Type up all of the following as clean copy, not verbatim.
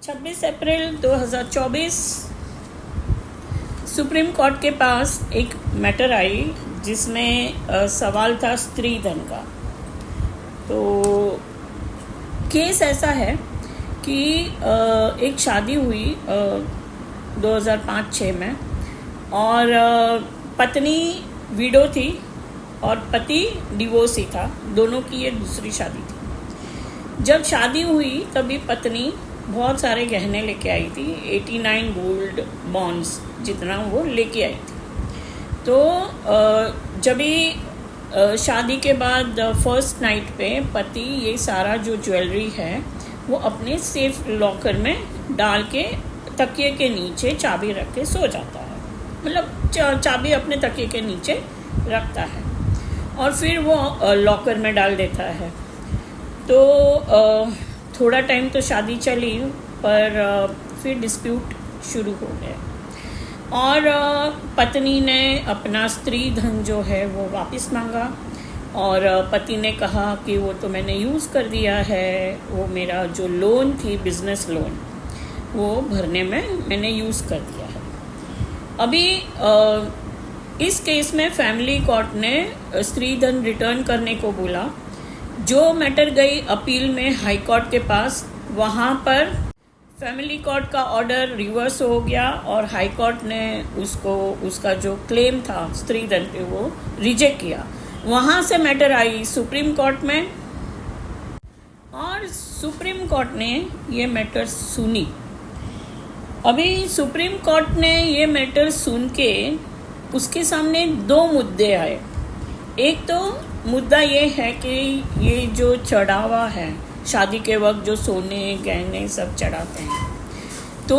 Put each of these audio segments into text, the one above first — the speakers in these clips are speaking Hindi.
26 अप्रैल 2024 सुप्रीम कोर्ट के पास एक मैटर आई जिसमें सवाल था स्त्री धन का। तो केस ऐसा है कि एक शादी हुई 2005-06 में और पत्नी विडो थी और पति डिवोर्सी था। दोनों की ये दूसरी शादी थी। जब शादी हुई तभी पत्नी बहुत सारे गहने लेके आई थी, 89 गोल्ड बॉन्ड्स जितना वो लेके आई थी। तो जब भी शादी के बाद फर्स्ट नाइट पे पति ये सारा जो ज्वेलरी है वो अपने सेफ लॉकर में डाल के तकिए के नीचे चाबी रख के सो जाता है। मतलब चाबी अपने तकिए के नीचे रखता है और फिर वो लॉकर में डाल देता है। तो थोड़ा टाइम तो शादी चली पर फिर डिस्प्यूट शुरू हो गए और पत्नी ने अपना स्त्री धन जो है वो वापस मांगा और पति ने कहा कि वो तो मैंने यूज़ कर दिया है, वो मेरा जो लोन थी बिजनेस लोन वो भरने में मैंने यूज़ कर दिया है। अभी इस केस में फैमिली कोर्ट ने स्त्री धन रिटर्न करने को बोला। जो मैटर गई अपील में हाई कोर्ट के पास, वहाँ पर फैमिली कोर्ट का ऑर्डर रिवर्स हो गया और हाई कोर्ट ने उसका जो क्लेम था स्त्री धन पे वो रिजेक्ट किया। वहाँ से मैटर आई सुप्रीम कोर्ट में और सुप्रीम कोर्ट ने ये मैटर सुनी। अभी सुप्रीम कोर्ट ने ये मैटर सुन के उसके सामने दो मुद्दे आए। एक तो मुद्दा ये है कि ये जो चढ़ावा है शादी के वक्त जो सोने गहने सब चढ़ाते हैं तो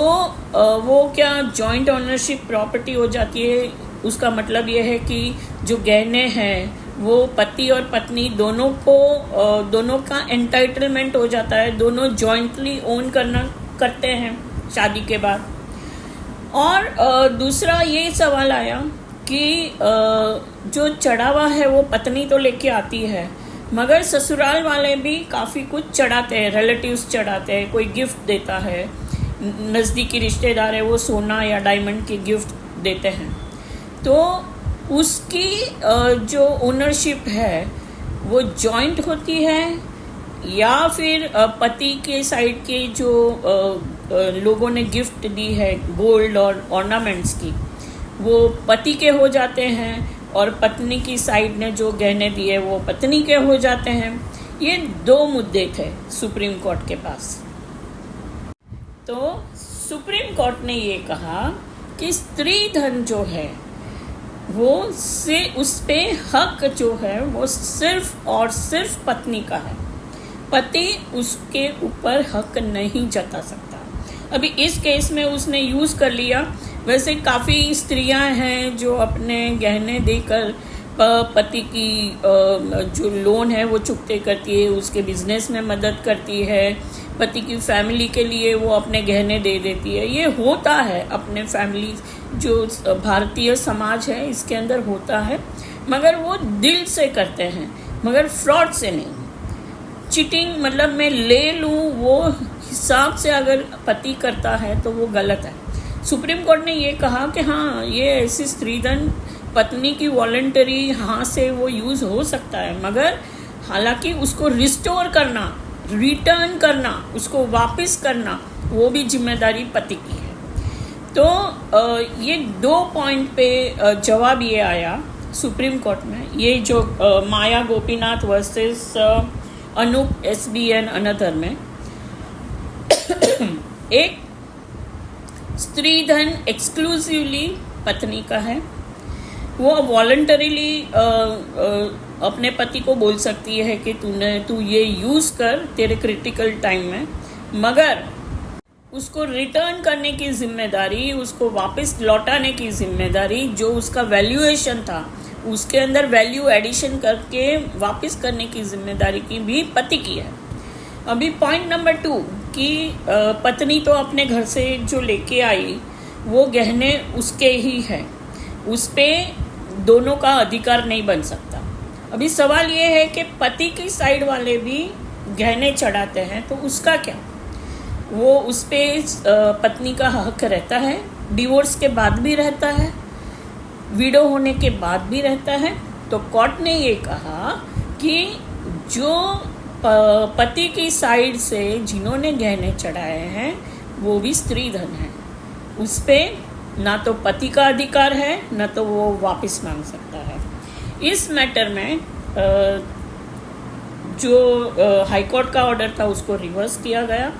वो क्या जॉइंट ओनरशिप प्रॉपर्टी हो जाती है। उसका मतलब ये है कि जो गहने हैं वो पति और पत्नी दोनों का एंटाइटलमेंट हो जाता है, दोनों जॉइंटली ओन करते हैं शादी के बाद। और दूसरा ये सवाल आया कि जो चढ़ावा है वो पत्नी तो लेके आती है मगर ससुराल वाले भी काफ़ी कुछ चढ़ाते हैं, रिलेटिव्स चढ़ाते हैं, कोई गिफ्ट देता है, नज़दीकी रिश्तेदार है वो सोना या डायमंड की गिफ्ट देते हैं। तो उसकी जो ओनरशिप है वो जॉइंट होती है या फिर पति के साइड के जो लोगों ने गिफ्ट दी है गोल्ड और ऑर्नामेंट्स की वो पति के हो जाते हैं और पत्नी की साइड ने जो गहने दिए वो पत्नी के हो जाते हैं। ये दो मुद्दे थे सुप्रीम कोर्ट के पास। तो सुप्रीम कोर्ट ने ये कहा कि स्त्री धन जो है वो से उस पे हक जो है वो सिर्फ और सिर्फ पत्नी का है, पति उसके ऊपर हक नहीं जता सकता। अभी इस केस में उसने यूज़ कर लिया। वैसे काफ़ी स्त्रियां हैं जो अपने गहने देकर पति की जो लोन है वो चुकते करती है, उसके बिजनेस में मदद करती है, पति की फैमिली के लिए वो अपने गहने दे देती है। ये होता है अपने फैमिली जो भारतीय समाज है इसके अंदर होता है, मगर वो दिल से करते हैं, मगर फ्रॉड से नहीं। चीटिंग मतलब मैं ले लूँ वो हिसाब से अगर पति करता है तो वो गलत है। सुप्रीम कोर्ट ने ये कहा कि हाँ ये ऐसी स्त्री धन पत्नी की वॉलंटरी हाँ से वो यूज़ हो सकता है, मगर हालांकि उसको रिस्टोर करना, रिटर्न करना, उसको वापस करना वो भी जिम्मेदारी पति की है। तो ये दो पॉइंट पे जवाब ये आया सुप्रीम कोर्ट में। ये जो Maya Gopinath versus Anoop SBN another में एक स्त्री धन एक्सक्लूसिवली पत्नी का है, वो वॉलंटरीली अपने पति को बोल सकती है कि तू ये यूज़ कर तेरे क्रिटिकल टाइम में, मगर उसको रिटर्न करने की जिम्मेदारी, उसको वापस लौटाने की जिम्मेदारी, जो उसका वैल्यूएशन था उसके अंदर वैल्यू एडिशन करके वापस करने की जिम्मेदारी की भी पति की है। अभी पॉइंट नंबर 2 कि पत्नी तो अपने घर से जो लेके आई वो गहने उसके ही हैं, उस पे दोनों का अधिकार नहीं बन सकता। अभी सवाल ये है कि पति की साइड वाले भी गहने चढ़ाते हैं तो उसका क्या? वो उस पे पत्नी का हक रहता है, डिवोर्स के बाद भी रहता है, विडो होने के बाद भी रहता है। तो कोर्ट ने ये कहा कि जो पति की साइड से जिन्होंने गहने चढ़ाए हैं वो भी स्त्री धन है, उस पर ना तो पति का अधिकार है ना तो वो वापस मांग सकता है। इस मैटर में जो हाई कोर्ट का ऑर्डर था उसको रिवर्स किया गया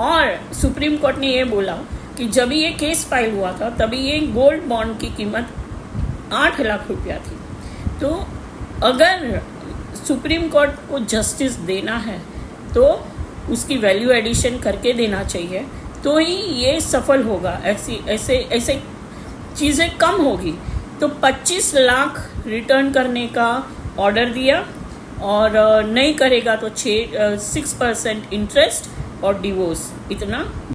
और सुप्रीम कोर्ट ने ये बोला कि जब ये केस फाइल हुआ था तभी ये गोल्ड बॉन्ड की कीमत 8 लाख रुपया थी। तो अगर सुप्रीम कोर्ट को जस्टिस देना है तो उसकी वैल्यू एडिशन करके देना चाहिए, तो ही ये सफल होगा। ऐसे चीज़ें कम होगी। तो 25 लाख रिटर्न करने का ऑर्डर दिया और नहीं करेगा तो 6% इंटरेस्ट और डिवोर्स, इतना